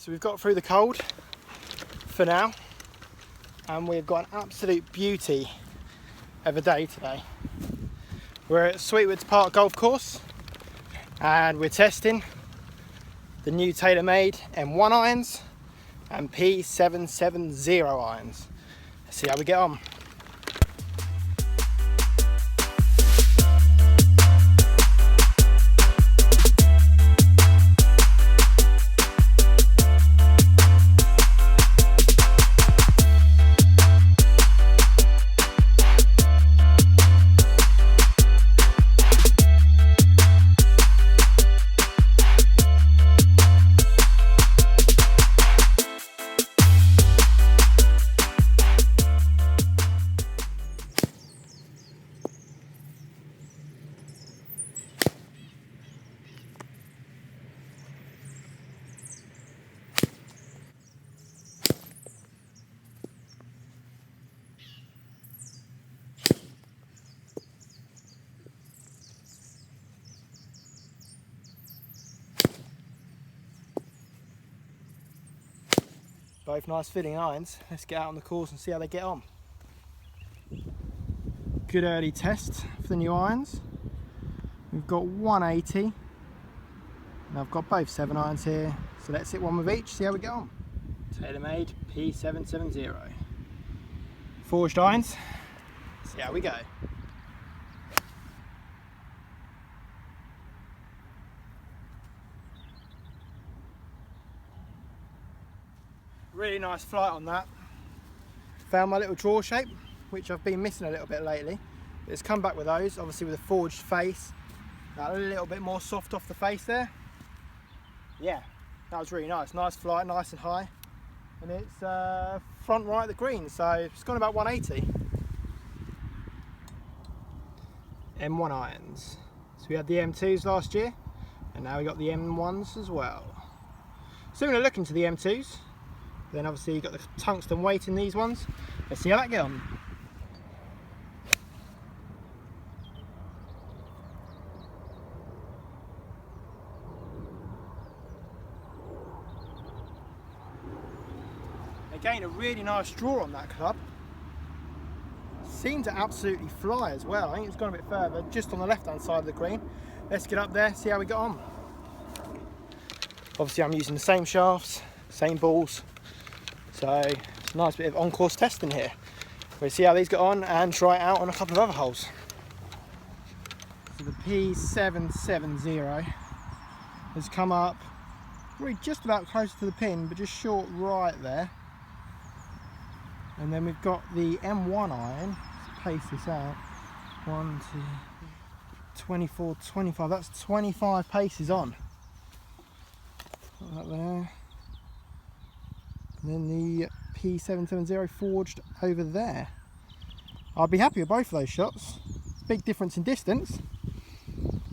So we've got through the cold for now, and we've got an absolute beauty of a day today. We're at Sweetwoods Park Golf Course and we're testing the new Taylormade M1 irons and P-770 irons. Let's see how we get on. Both nice fitting irons. Let's get out on the course and see how they get on. Good early test for the new irons. We've got 180 and I've got both 7 irons here, so let's hit one with each, see how we get on. Taylormade P-770. Forged irons, see how we go. Really nice flight on that. Found my little draw shape, which I've been missing a little bit lately. It's come back with those, obviously with a forged face. A little bit more soft off the face there. Yeah, that was really nice. Nice flight, nice and high. And it's front right of the green, so it's gone about 180. M1 irons. So we had the M2s last year, and now we got the M1s as well. Similar looking to the M2s. Then obviously you've got the tungsten weight in these ones. Let's see how that gets on. Again, a really nice draw on that club. Seemed to absolutely fly as well. I think it's gone a bit further, just on the left hand side of the green. Let's get up there, see how we get on. Obviously I'm using the same shafts, same balls. So it's a nice bit of on-course testing here. We'll see how these get on and try it out on a couple of other holes. So the P-770 has come up really just about close to the pin, but just short right there. And then we've got the M1 iron. Let's pace this out. 1, 2, 24, 25. That's 25 paces on. Put that there. And then the P-770 forged over there. I'd be happy with both of those shots. Big difference in distance,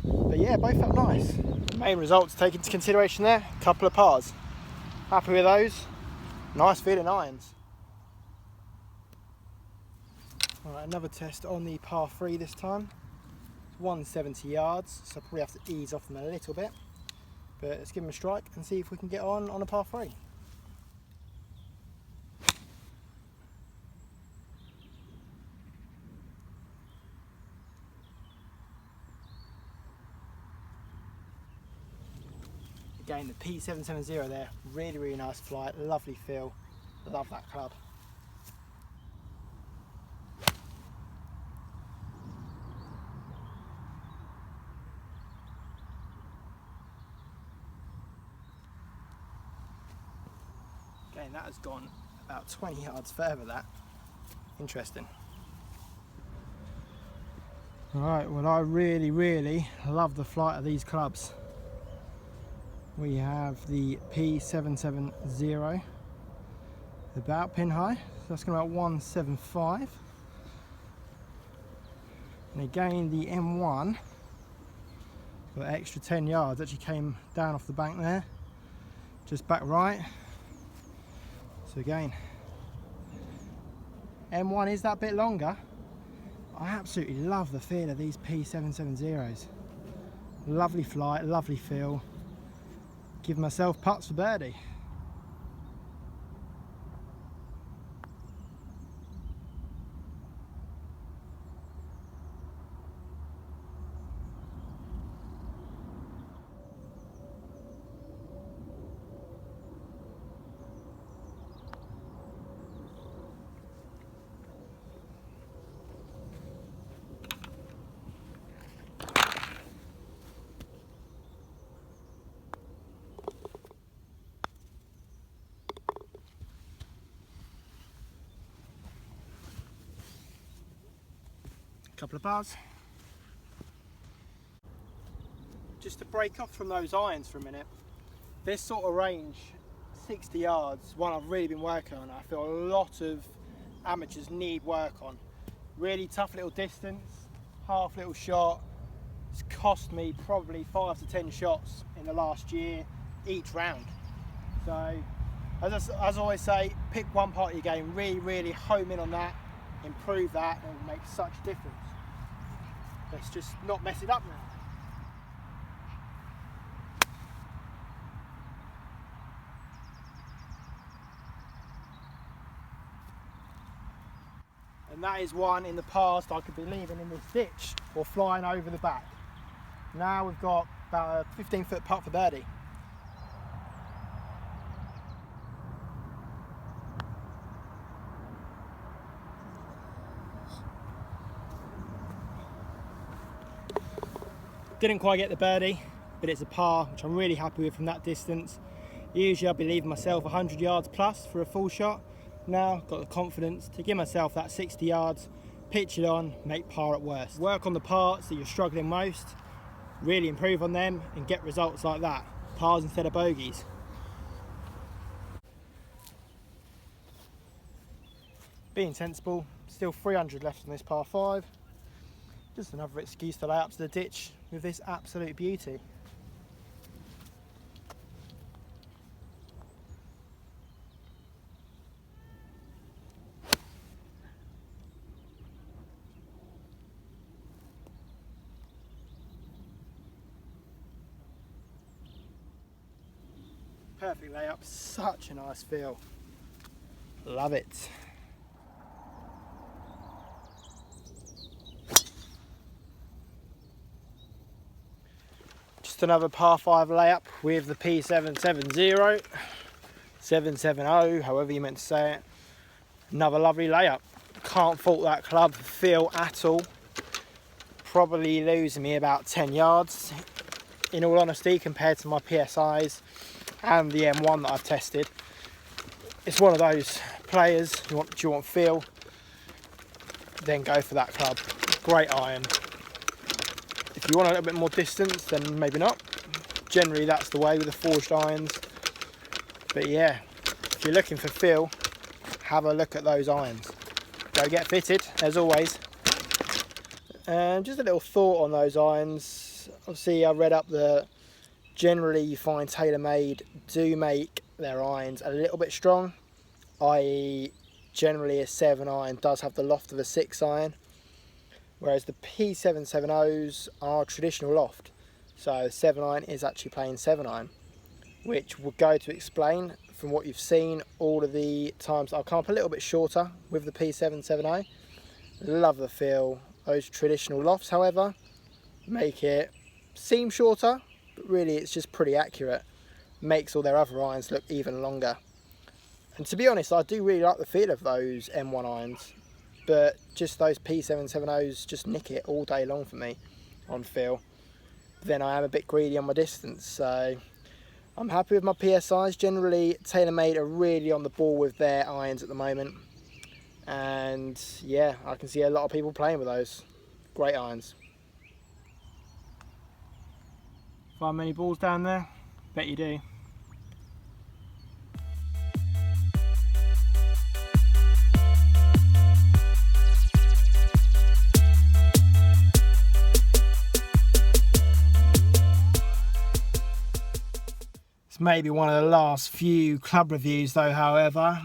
but yeah, both felt nice. Main results take into consideration there, a couple of pars. Happy with those. Nice feeling irons. Alright, another test on the par 3 this time. It's 170 yards, so I'll probably have to ease off them a little bit. But let's give them a strike and see if we can get on a par 3. Again, the P-770 there, really nice flight, lovely feel, love that club. Again, that has gone about 20 yards further, that. Interesting. Alright, well I really love the flight of these clubs. We have the P-770, about pin high, so that's going to about 175. And again the M1, got an extra 10 yards, actually came down off the bank there, just back right. So again, M1 is that bit longer. I absolutely love the feel of these P-770s. Lovely flight, lovely feel. Give myself putts for birdie. couple of bars. Just to break off from those irons for a minute, this sort of range, 60 yards, one I've really been working on. I feel a lot of amateurs need work on. Really tough little distance, half little shot. It's cost me probably 5 to 10 shots in the last year each round. So as I always say, pick one part of your game, really home in on that, improve that, and it will make such a difference. Let's just not mess it up now. And that is one in the past I could be leaving in this ditch or flying over the back. Now we've got about a 15-foot putt for birdie. Didn't quite get the birdie, but it's a par, which I'm really happy with from that distance. Usually I'll be leaving myself 100 yards plus for a full shot. Now I've got the confidence to give myself that 60 yards, pitch it on, make par at worst. Work on the parts that you're struggling most, really improve on them and get results like that. Pars instead of bogeys. Being sensible, still 300 left on this par 5. Just another excuse to lay up to the ditch with this absolute beauty. Perfect layup, such a nice feel. Love it. Just another par 5 layup with the P-770, 770, however you meant to say it. Another lovely layup. Can't fault that club feel at all. Probably losing me about 10 yards, in all honesty, compared to my PSIs and the M1 that I've tested. It's one of those players, do you want feel, then go for that club. Great iron. If you want a little bit more distance, then maybe not. Generally that's the way with the forged irons. But yeah, if you're looking for feel, have a look at those irons. Go get fitted, as always. And just a little thought on those irons. Obviously I read up that generally you find Taylormade do make their irons a little bit strong, i.e. generally a 7 iron does have the loft of a 6 iron, whereas the P770s are traditional loft. So 7 iron is actually playing 7 iron, which will go to explain from what you've seen all of the times I'll come up a little bit shorter with the P770. Love the feel. Those traditional lofts, however, make it seem shorter, but really it's just pretty accurate. Makes all their other irons look even longer. And to be honest, I do really like the feel of those M1 irons, but just those P770s just nick it all day long for me on feel. Then I am a bit greedy on my distance, so I'm happy with my PSIs. Generally, Taylormade are really on the ball with their irons at the moment. And yeah, I can see a lot of people playing with those. Great irons. Find many balls down there? Bet you do. It's maybe one of the last few club reviews though, however.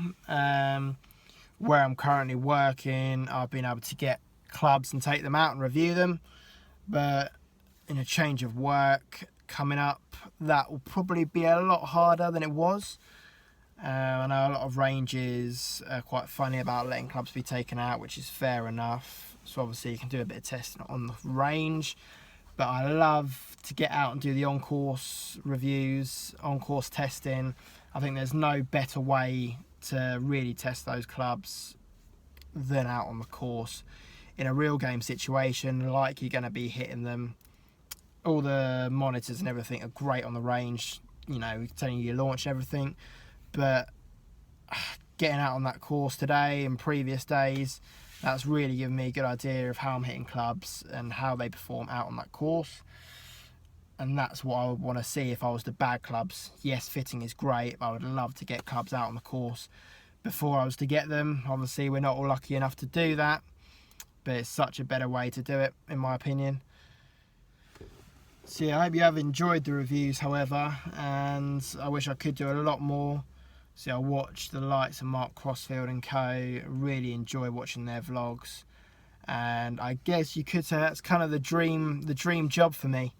Where I'm currently working, I've been able to get clubs and take them out and review them, but in a change of work coming up, that will probably be a lot harder than it was. I know a lot of ranges are quite funny about letting clubs be taken out, which is fair enough, so obviously you can do a bit of testing on the range, but I love to get out and do the on-course reviews, on-course testing. I think there's no better way to really test those clubs than out on the course in a real game situation, like you're going to be hitting them. All the monitors and everything are great on the range, you know, telling you your launch and everything, but getting out on that course today and previous days, that's really given me a good idea of how I'm hitting clubs and how they perform out on that course. And that's what I would want to see if I was to bag clubs. Yes, fitting is great, but I would love to get clubs out on the course before I was to get them. Obviously, we're not all lucky enough to do that, but it's such a better way to do it, in my opinion. So yeah, I hope you have enjoyed the reviews, however, and I wish I could do a lot more. See, I watched the likes of Mark Crossfield and co. Really enjoy watching their vlogs, and I guess you could say that's kind of the dream job for me.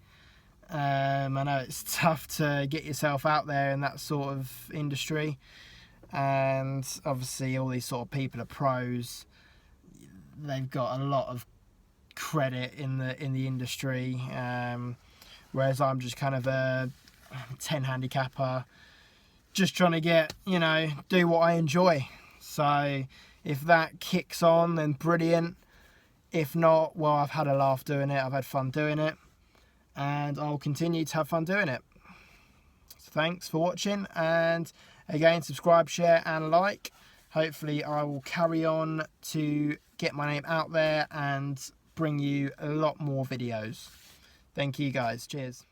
I know it's tough to get yourself out there in that sort of industry, and obviously all these sort of people are pros. They've got a lot of credit in the industry, whereas I'm just kind of a 10 handicapper, just trying to get, you know, do what I enjoy. So if that kicks on, then brilliant. If not, well, I've had a laugh doing it, I've had fun doing it, and I'll continue to have fun doing it. So thanks for watching, and again, subscribe, share and like. Hopefully I will carry on to get my name out there and bring you a lot more videos. Thank you guys, cheers.